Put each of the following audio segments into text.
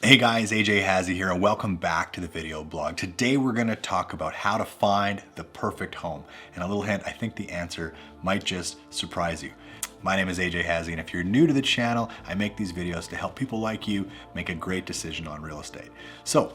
Hey guys, AJ Hazzi here and welcome back to the video blog. Today we're going to talk about how to find the perfect home. And a little hint, I think the answer might just surprise you. My name is AJ Hazzi, and if you're new to the channel, I make these videos to help people like you make a great decision on real estate. So,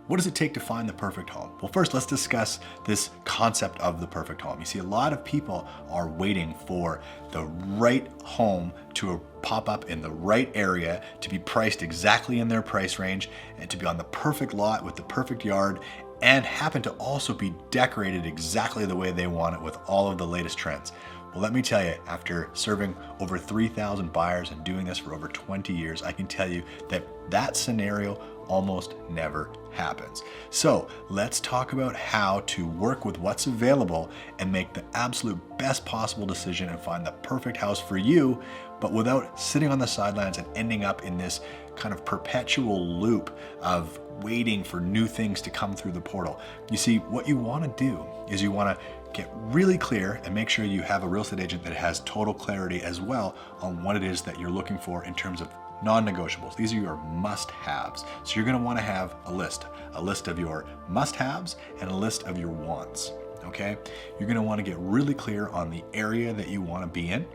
what does it take to find the perfect home? Well, first let's discuss this concept of the perfect home. You see, a lot of people are waiting for the right home to pop up in the right area, to be priced exactly in their price range, and to be on the perfect lot with the perfect yard, and happen to also be decorated exactly the way they want it with all of the latest trends. Well, let me tell you, after serving over 3,000 buyers and doing this for over 20 years, I can tell you that that scenario almost never happens. So let's talk about how to work with what's available and make the absolute best possible decision and find the perfect house for you, but without sitting on the sidelines and ending up in this kind of perpetual loop of waiting for new things to come through the portal. You see, what you want to do is you want to get really clear and make sure you have a real estate agent that has total clarity as well on what it is that you're looking for in terms of non-negotiables. These are your must-haves. So you're going to want to have a list of your must-haves and a list of your wants. Okay? You're going to want to get really clear on the area that you want to be in,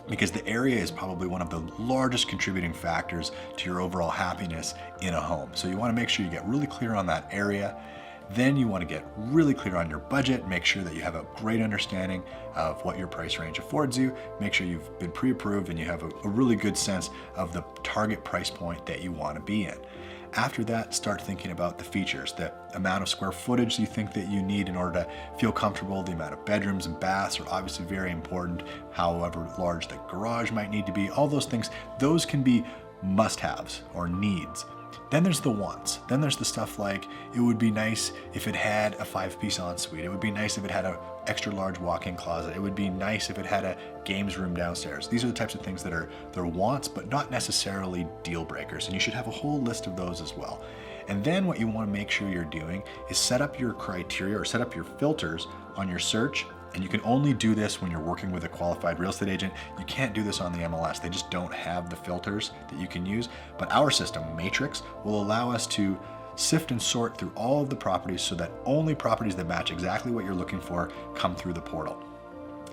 because the area is probably one of the largest contributing factors to your overall happiness in a home. So you want to make sure you get really clear on that area. Then you want to get really clear on your budget, make sure that you have a great understanding of what your price range affords you, make sure you've been pre-approved and you have a really good sense of the target price point that you want to be in. After that, start thinking about the features, the amount of square footage you think that you need in order to feel comfortable. The amount of bedrooms and baths are obviously very important, however large the garage might need to be. All those things, those can be must-haves or needs. Then there's the wants. Then there's the stuff like, it would be nice if it had a 5-piece ensuite. It would be nice if it had an extra large walk-in closet. It would be nice if it had a games room downstairs. These are the types of things that are their wants, but not necessarily deal breakers. And you should have a whole list of those as well. And then what you want to make sure you're doing is set up your criteria or set up your filters on your search. And you can only do this when you're working with a qualified real estate agent. You can't do this on the MLS. They just don't have the filters that you can use. But our system, Matrix, will allow us to sift and sort through all of the properties so that only properties that match exactly what you're looking for come through the portal.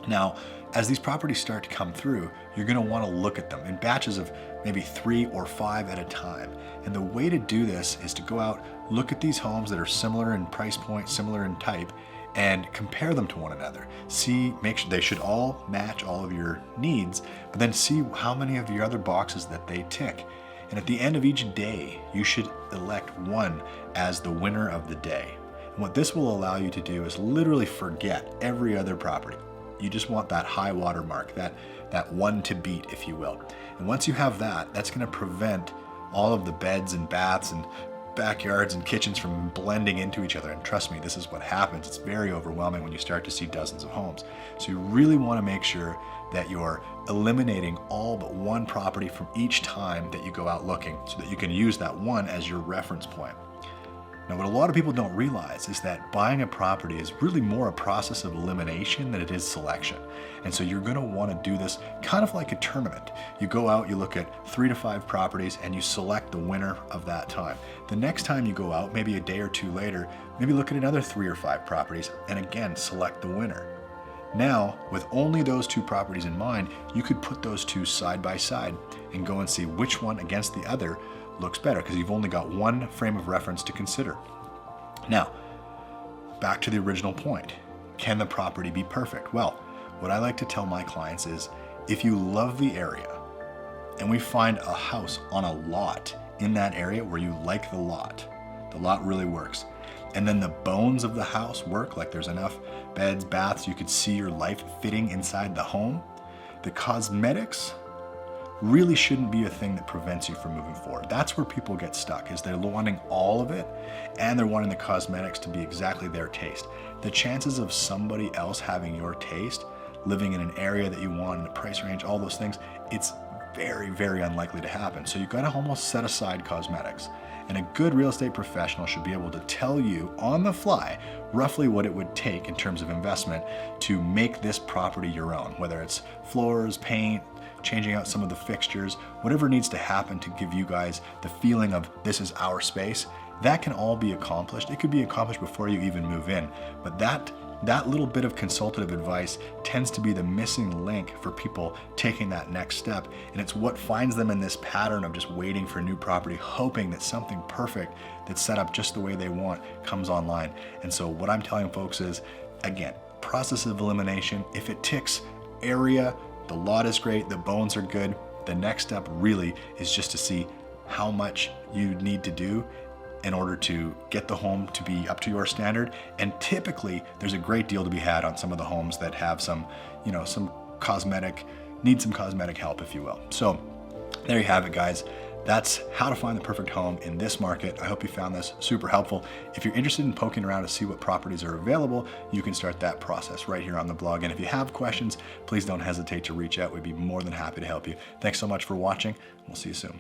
Now, as these properties start to come through, you're going to want to look at them in batches of maybe 3 or 5 at a time. And the way to do this is to go out, look at these homes that are similar in price point, similar in type, and compare them to one another. Make sure they should all match all of your needs, but then see how many of your other boxes that they tick. And at the end of each day, you should elect one as the winner of the day. And what this will allow you to do is literally forget every other property. You just want that high water mark, that one to beat, if you will. And once you have that, that's going to prevent all of the beds and baths and backyards and kitchens from blending into each other. And trust me, this is what happens. It's very overwhelming when you start to see dozens of homes. So you really want to make sure that you're eliminating all but one property from each time that you go out looking so that you can use that one as your reference point. Now, what a lot of people don't realize is that buying a property is really more a process of elimination than it is selection. And so you're going to want to do this kind of like a tournament. You go out, you look at 3 to 5 properties, and you select the winner of that time. The next time you go out, maybe a day or two later, maybe look at another 3 or 5 properties, and again, select the winner. Now, with only those 2 properties in mind, you could put those 2 side by side and go and see which one against the other looks better, because you've only got one frame of reference to consider. Now, back to the original point. Can the property be perfect? Well, what I like to tell my clients is, if you love the area and we find a house on a lot in that area where you like the lot really works, and then the bones of the house work, like there's enough beds, baths, you could see your life fitting inside the home, the cosmetics really shouldn't be a thing that prevents you from moving forward. That's where people get stuck, is they're wanting all of it and they're wanting the cosmetics to be exactly their taste. The chances of somebody else having your taste, living in an area that you want, in a price range, all those things, it's very, very unlikely to happen. So you've got to almost set aside cosmetics. And a good real estate professional should be able to tell you on the fly roughly what it would take in terms of investment to make this property your own, whether it's floors, paint, changing out some of the fixtures, whatever needs to happen to give you guys the feeling of this is our space, that can all be accomplished. It could be accomplished before you even move in, but that little bit of consultative advice tends to be the missing link for people taking that next step. And it's what finds them in this pattern of just waiting for a new property, hoping that something perfect that's set up just the way they want comes online. And so what I'm telling folks is, again, process of elimination. If it ticks area, the lot is great, the bones are good, the next step really is just to see how much you need to do in order to get the home to be up to your standard. And typically there's a great deal to be had on some of the homes that have some, some cosmetic help, if you will. So there you have it, guys. That's how to find the perfect home in this market. I hope you found this super helpful. If you're interested in poking around to see what properties are available, you can start that process right here on the blog. And if you have questions, please don't hesitate to reach out. We'd be more than happy to help you. Thanks so much for watching. We'll see you soon.